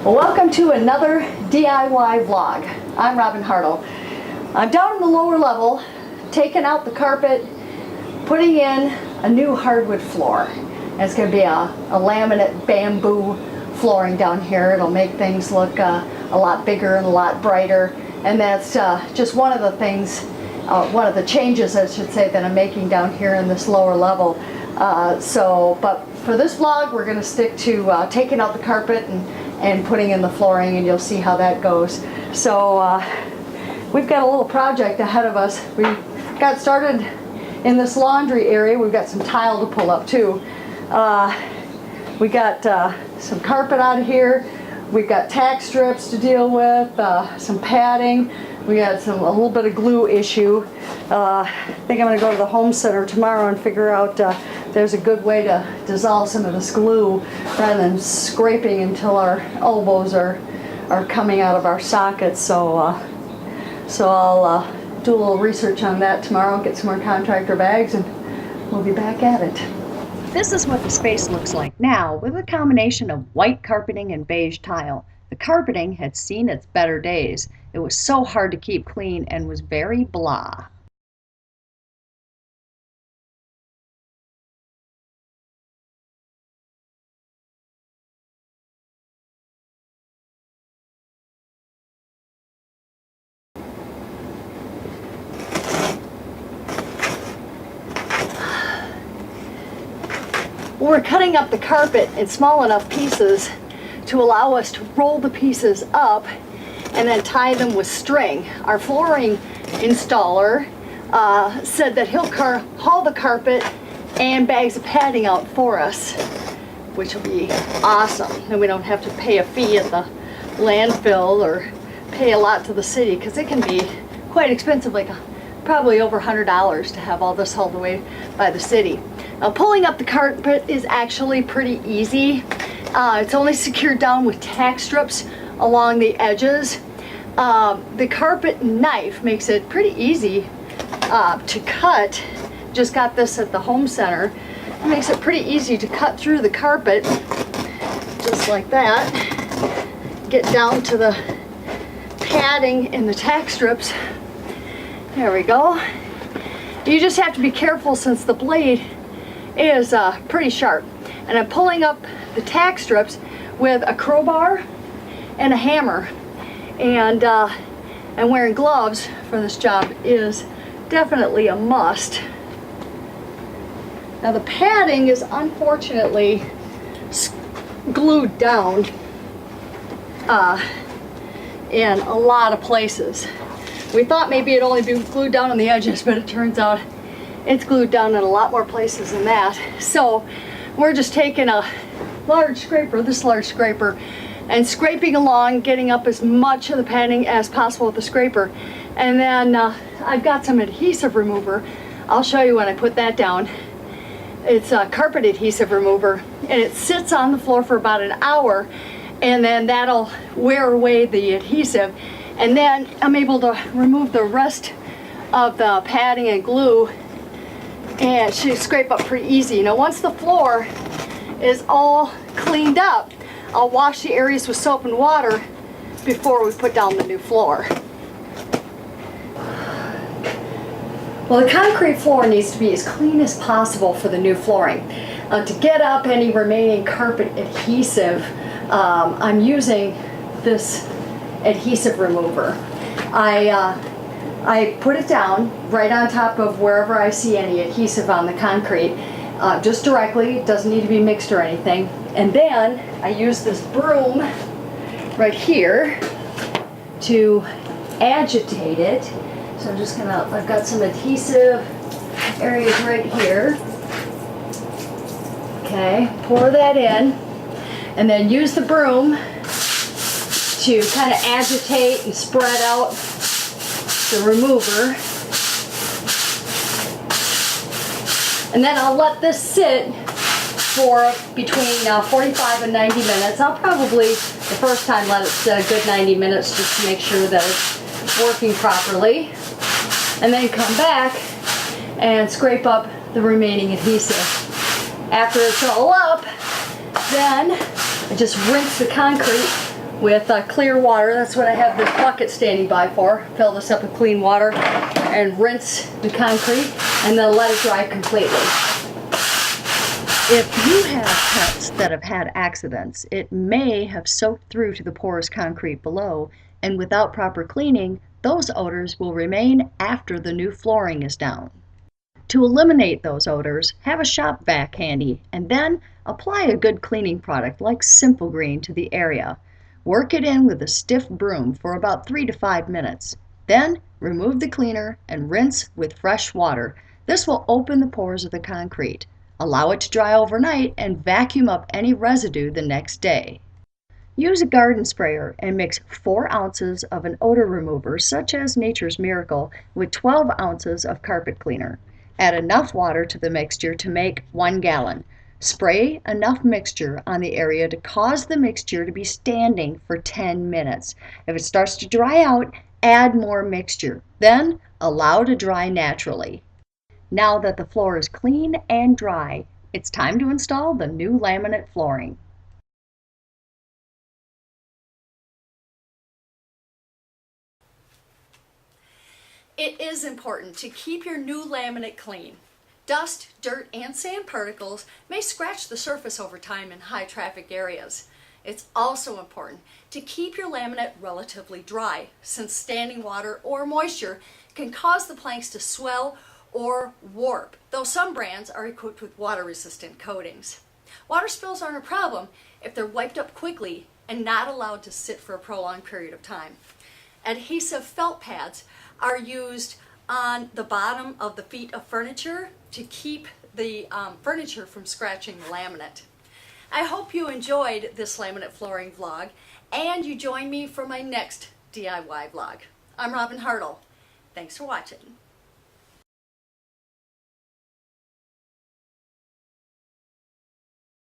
Well, welcome to another DIY vlog. I'm Robin Hartl. I'm down in the lower level, taking out the carpet, putting in a new hardwood floor. And it's going to be a laminate bamboo flooring down here. It'll make things look a lot bigger and a lot brighter. And that's just one of the things, one of the changes, I should say, that I'm making down here in this lower level. But for this vlog, we're going to stick to taking out the carpet and putting in the flooring, and you'll see how that goes. So we've got a little project ahead of us. We got started in this laundry area. We've got some tile to pull up too. We got some carpet out of here. We've got tack strips to deal with, some padding. We got a little bit of glue issue. I think I'm going to go to the home center tomorrow and figure out there's a good way to dissolve some of this glue rather than scraping until our elbows are coming out of our sockets. So I'll do a little research on that tomorrow, get some more contractor bags, and we'll be back at it. This is what the space looks like now with a combination of white carpeting and beige tile. The carpeting had seen its better days. It was so hard to keep clean and was very blah. We're cutting up the carpet in small enough pieces to allow us to roll the pieces up and then tie them with string. Our flooring installer said that he'll haul the carpet and bags of padding out for us, which will be awesome. And we don't have to pay a fee at the landfill or pay a lot to the city, because it can be quite expensive, like probably over $100 to have all this hauled away by the city. Now, pulling up the carpet is actually pretty easy. It's only secured down with tack strips along the edges. The carpet knife makes it pretty easy to cut. Just got this at the home center. It makes it pretty easy to cut through the carpet, just like that. Get down to the padding and the tack strips. There we go. You just have to be careful since the blade is pretty sharp. And I'm pulling up the tack strips with a crowbar and a hammer. And wearing gloves for this job is definitely a must. Now, the padding is unfortunately glued down in a lot of places. We thought maybe it'd only be glued down on the edges, but it turns out it's glued down in a lot more places than that. So we're just taking a large scraper, this large scraper, and scraping along, getting up as much of the padding as possible with the scraper. And then I've got some adhesive remover. I'll show you when I put that down. It's a carpet adhesive remover, and it sits on the floor for about an hour, and then that'll wear away the adhesive. And then I'm able to remove the rest of the padding and glue, and she scrape up pretty easy. Now, once the floor is all cleaned up, I'll wash the areas with soap and water before we put down the new floor. Well, the concrete floor needs to be as clean as possible for the new flooring. To get up any remaining carpet adhesive, I'm using this adhesive remover. I put it down right on top of wherever I see any adhesive on the concrete, just directly. It doesn't need to be mixed or anything. And then I use this broom right here to agitate it. So I'm just gonna, I've got some adhesive areas right here. Okay, pour that in, and then use the broom to kind of agitate and spread out the remover. And then I'll let this sit for between 45 and 90 minutes. I'll probably, the first time, let it sit a good 90 minutes just to make sure that it's working properly. And then come back and scrape up the remaining adhesive. After it's all up, then I just rinse the concrete with clear water. That's what I have this bucket standing by for. Fill this up with clean water and rinse the concrete and then let it dry completely. If you have pets that have had accidents, it may have soaked through to the porous concrete below, and without proper cleaning, those odors will remain after the new flooring is down. To eliminate those odors, have a shop vac handy and then apply a good cleaning product like Simple Green to the area. Work it in with a stiff broom for about 3 to 5 minutes. Then remove the cleaner and rinse with fresh water. This will open the pores of the concrete. Allow it to dry overnight and vacuum up any residue the next day. Use a garden sprayer and mix 4 ounces of an odor remover such as Nature's Miracle with 12 ounces of carpet cleaner. Add enough water to the mixture to make 1 gallon. Spray enough mixture on the area to cause the mixture to be standing for 10 minutes. If it starts to dry out, add more mixture. Then allow to dry naturally. Now that the floor is clean and dry, it's time to install the new laminate flooring. It is important to keep your new laminate clean. Dust, dirt, and sand particles may scratch the surface over time in high traffic areas. It's also important to keep your laminate relatively dry, since standing water or moisture can cause the planks to swell or warp, though some brands are equipped with water-resistant coatings. Water spills aren't a problem if they're wiped up quickly and not allowed to sit for a prolonged period of time. Adhesive felt pads are used on the bottom of the feet of furniture to keep the furniture from scratching the laminate. I hope you enjoyed this laminate flooring vlog and you join me for my next DIY vlog. I'm Robin Hartl. Thanks for watching.